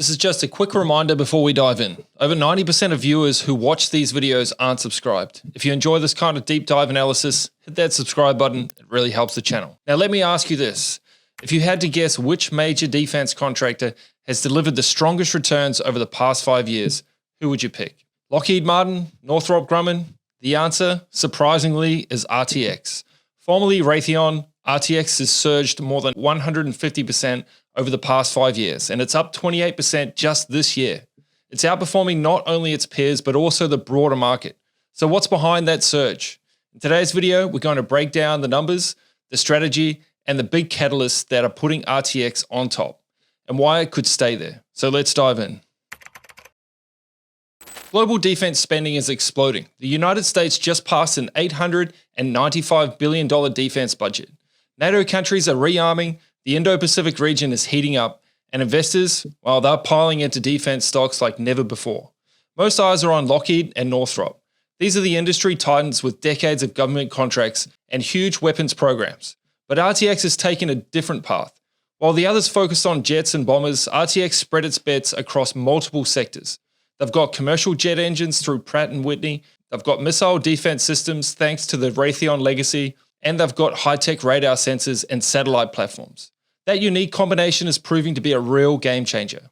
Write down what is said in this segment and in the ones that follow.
This is just a quick reminder before we dive in. Over 90% of viewers who watch these videos aren't subscribed. If you enjoy this kind of deep dive analysis, hit that subscribe button. It really helps the channel. Now let me ask you this. If you had to guess which major defense contractor has delivered the strongest returns over the past 5 years, who would you pick? Lockheed Martin, Northrop Grumman? The answer, surprisingly, is RTX. Formerly Raytheon, RTX has surged more than 150% over the past 5 years, and it's up 28% just this year. It's outperforming not only its peers, but also the broader market. So what's behind that surge? In today's video, we're going to break down the numbers, the strategy, and the big catalysts that are putting RTX on top, and why it could stay there. So let's dive in. Global defense spending is exploding. The United States just passed an $895 billion defense budget. NATO countries are rearming, the Indo-Pacific region is heating up, and investors, well, they're piling into defense stocks like never before. Most eyes are on Lockheed and Northrop. These are the industry titans with decades of government contracts and huge weapons programs. But RTX has taken a different path. While the others focused on jets and bombers, RTX spread its bets across multiple sectors. They've got commercial jet engines through Pratt & Whitney, they've got missile defense systems thanks to the Raytheon legacy, and they've got high-tech radar sensors and satellite platforms. That unique combination is proving to be a real game changer.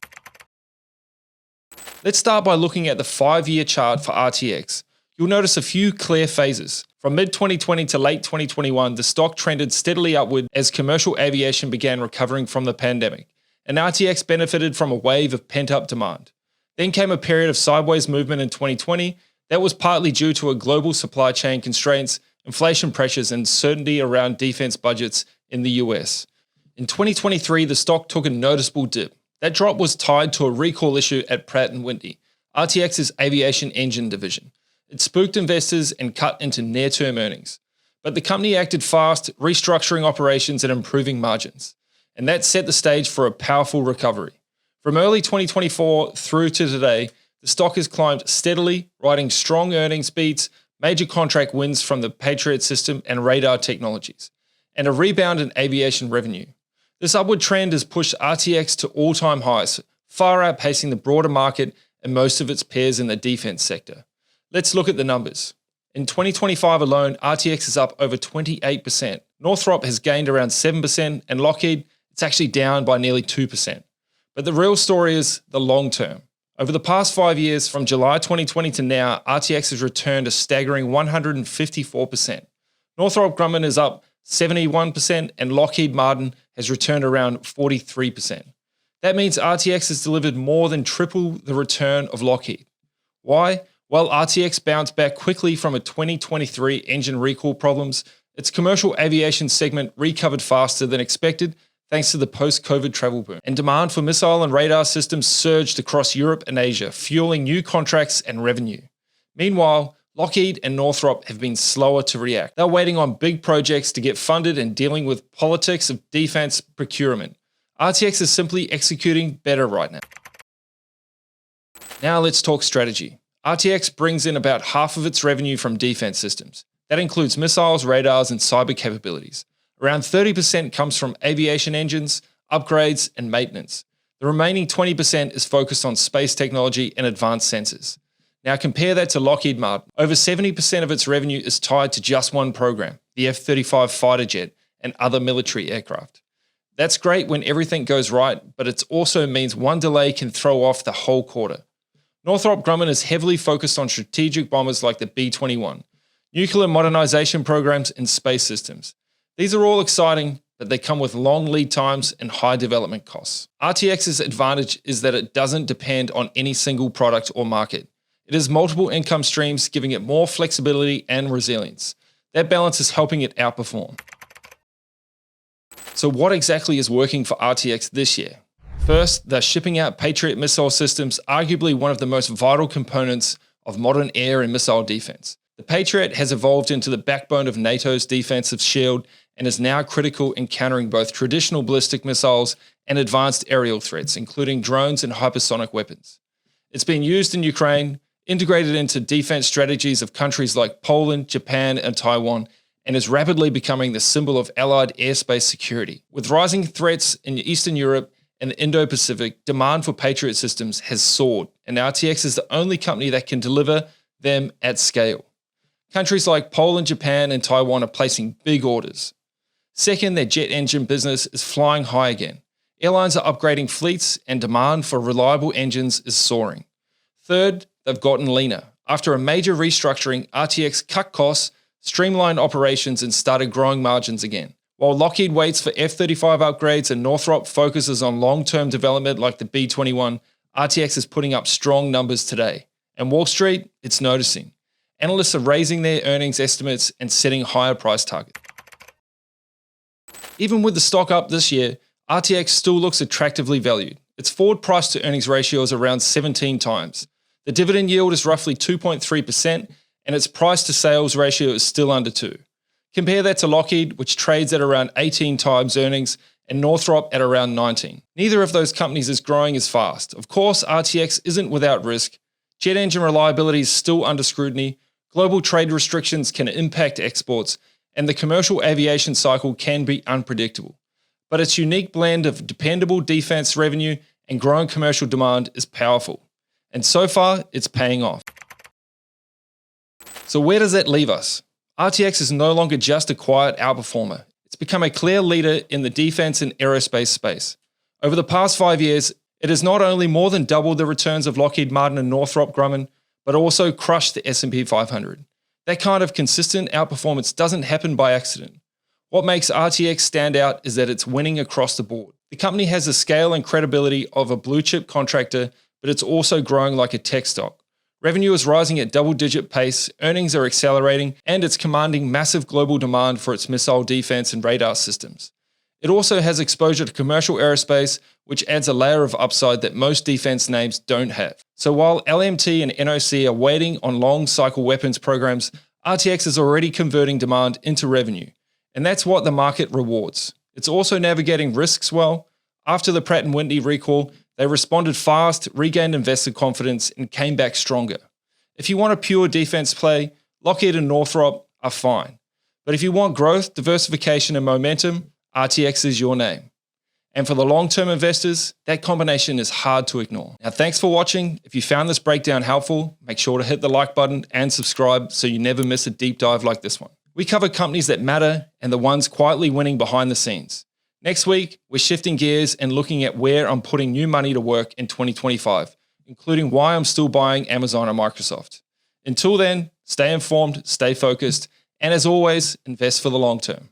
Let's start by looking at the 5-year chart for RTX. You'll notice a few clear phases. From mid-2020 to late 2021, the stock trended steadily upward as commercial aviation began recovering from the pandemic, and RTX benefited from a wave of pent-up demand. Then came a period of sideways movement in 2020 that was partly due to a global supply chain constraints, inflation pressures, and uncertainty around defense budgets in the US. In 2023, the stock took a noticeable dip. That drop was tied to a recall issue at Pratt & Whitney, RTX's aviation engine division. It spooked investors and cut into near-term earnings. But the company acted fast, restructuring operations and improving margins. And that set the stage for a powerful recovery. From early 2024 through to today, the stock has climbed steadily, riding strong earnings beats, major contract wins from the Patriot system and radar technologies, and a rebound in aviation revenue. This upward trend has pushed RTX to all-time highs, far outpacing the broader market and most of its peers in the defense sector. Let's look at the numbers. In 2025 alone, RTX is up over 28%. Northrop has gained around 7%, and Lockheed, it's actually down by nearly 2%. But the real story is the long term. Over the past 5 years, from July 2020 to now, RTX has returned a staggering 154%. Northrop Grumman is up 71%, and Lockheed Martin has returned around 43%. That means RTX has delivered more than triple the return of Lockheed. Why? Well, RTX bounced back quickly from a 2023 engine recall problems. Its commercial aviation segment recovered faster than expected, thanks to the post-COVID travel boom. And demand for missile and radar systems surged across Europe and Asia, fueling new contracts and revenue. Meanwhile, Lockheed and Northrop have been slower to react. They're waiting on big projects to get funded and dealing with politics of defense procurement. RTX is simply executing better right now. Now let's talk strategy. RTX brings in about half of its revenue from defense systems. That includes missiles, radars, and cyber capabilities. Around 30% comes from aviation engines, upgrades, and maintenance. The remaining 20% is focused on space technology and advanced sensors. Now compare that to Lockheed Martin. Over 70% of its revenue is tied to just one program, the F-35 fighter jet and other military aircraft. That's great when everything goes right, but it also means one delay can throw off the whole quarter. Northrop Grumman is heavily focused on strategic bombers like the B-21, nuclear modernization programs, and space systems. These are all exciting, but they come with long lead times and high development costs. RTX's advantage is that it doesn't depend on any single product or market. It has multiple income streams, giving it more flexibility and resilience. That balance is helping it outperform. So what exactly is working for RTX this year? First, they're shipping out Patriot missile systems, arguably one of the most vital components of modern air and missile defense. The Patriot has evolved into the backbone of NATO's defensive shield and is now critical in countering both traditional ballistic missiles and advanced aerial threats, including drones and hypersonic weapons. It's been used in Ukraine, integrated into defense strategies of countries like Poland, Japan, and Taiwan, and is rapidly becoming the symbol of Allied airspace security. With rising threats in Eastern Europe and the Indo-Pacific, demand for Patriot systems has soared, and RTX is the only company that can deliver them at scale. Countries like Poland, Japan, and Taiwan are placing big orders. Second, their jet engine business is flying high again. Airlines are upgrading fleets, and demand for reliable engines is soaring. Third, they've gotten leaner. After a major restructuring, RTX cut costs, streamlined operations, and started growing margins again. While Lockheed waits for F-35 upgrades and Northrop focuses on long-term development like the B-21, RTX is putting up strong numbers today. And Wall Street, it's noticing. Analysts are raising their earnings estimates and setting higher price targets. Even with the stock up this year, RTX still looks attractively valued. Its forward price to earnings ratio is around 17 times. The dividend yield is roughly 2.3%, and its price to sales ratio is still under 2. Compare that to Lockheed, which trades at around 18 times earnings, and Northrop at around 19. Neither of those companies is growing as fast. Of course, RTX isn't without risk. Jet engine reliability is still under scrutiny. Global trade restrictions can impact exports, and the commercial aviation cycle can be unpredictable. But its unique blend of dependable defense revenue and growing commercial demand is powerful. And so far, it's paying off. So where does that leave us? RTX is no longer just a quiet outperformer. It's become a clear leader in the defense and aerospace space. Over the past 5 years, it has not only more than doubled the returns of Lockheed Martin and Northrop Grumman, but also crushed the S&P 500. That kind of consistent outperformance doesn't happen by accident. What makes RTX stand out is that it's winning across the board. The company has the scale and credibility of a blue-chip contractor, but it's also growing like a tech stock. Revenue is rising at double-digit pace, earnings are accelerating, and it's commanding massive global demand for its missile defense and radar systems. It also has exposure to commercial aerospace, which adds a layer of upside that most defense names don't have. So while LMT and NOC are waiting on long-cycle weapons programs, RTX is already converting demand into revenue. And that's what the market rewards. It's also navigating risks well. After the Pratt & Whitney recall, they responded fast, regained investor confidence, and came back stronger. If you want a pure defense play, Lockheed and Northrop are fine. But if you want growth, diversification, and momentum, RTX is your name. And for the long-term investors, that combination is hard to ignore. Now, thanks for watching. If you found this breakdown helpful, make sure to hit the like button and subscribe so you never miss a deep dive like this one. We cover companies that matter and the ones quietly winning behind the scenes. Next week, we're shifting gears and looking at where I'm putting new money to work in 2025, including why I'm still buying Amazon and Microsoft. Until then, stay informed, stay focused, and as always, invest for the long term.